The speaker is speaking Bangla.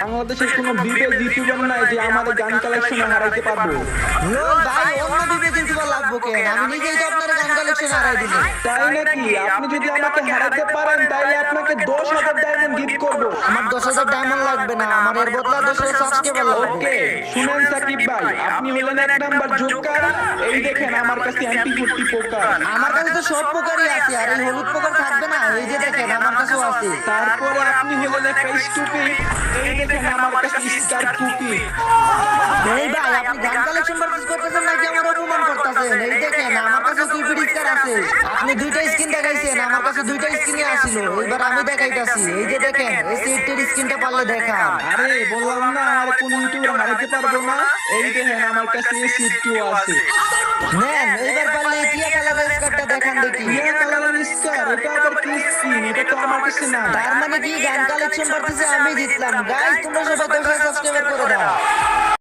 বাংলাদেশের কোনো বিবেক ইউটিউবার নাই যে আমাদের গান কালেকশনে হারাইতে পারবো। নো ভাই, অন্য বিবেক ইউটিউবার লাগবো কেন? আমি নিজেই তো আপনার গান কালেকশন হারাই দিলাম। তাই নাকি? আপনি যদি আমাকে হারাতে পারেন তাহলে আপনাকে 10,000 ডায়মন্ড গিফট করবো। আমার 10,000 ডায়মন্ড লাগবে না, আমার এর বদলা 10,000 সাবস্ক্রাইবার লাগবে। ওকে, শুনেন সাকিব ভাই, আপনি হলেন এক নাম্বার জোকার। এই দেখেন আমার কাছে অ্যান্টি 40 পোকার। আমার কাছে তো সব পোকারই আছে, আর এই হলুদ পোকার থাকবে না? এই যে দেখেন আমার কাছেও আছে। তারপরে আপনি হলেন একটা স্টুপিড। এই দেখেন আমার কাছে স্টার টুপি। এই ভাই, আপনি গান কালেকশন পারচেজ করতেছেন নাকি আমার অপমান করতেছেন? এই দেখেন আমার কাছে কিউপিড স্টার আছে। আপনি দুইটা স্কিন দেখাইছেন, আমার কাছে দুইটা স্কিনই আছিল। এবার আমি দেখাইতাছি, এই যে দেখেন এই সেটের স্কিনটা পারলে দেখান। আরে বললাম না আমার কোন ইউটিউবার হারাতে পারবো না। এই দেখেন আমার কাছে সিটটিও আছে। নেন, এইবার পারলে টিয়া কালারের স্কার্টটা দেখান দেখি। ইয়া কালারের স্টার, এটা আবার কি স্কিন? এটা তো আমার কাছে না। তার মানে কি গান কালেকশন করতেছে আমি জিতলাম। গাইস তোমরা সবাই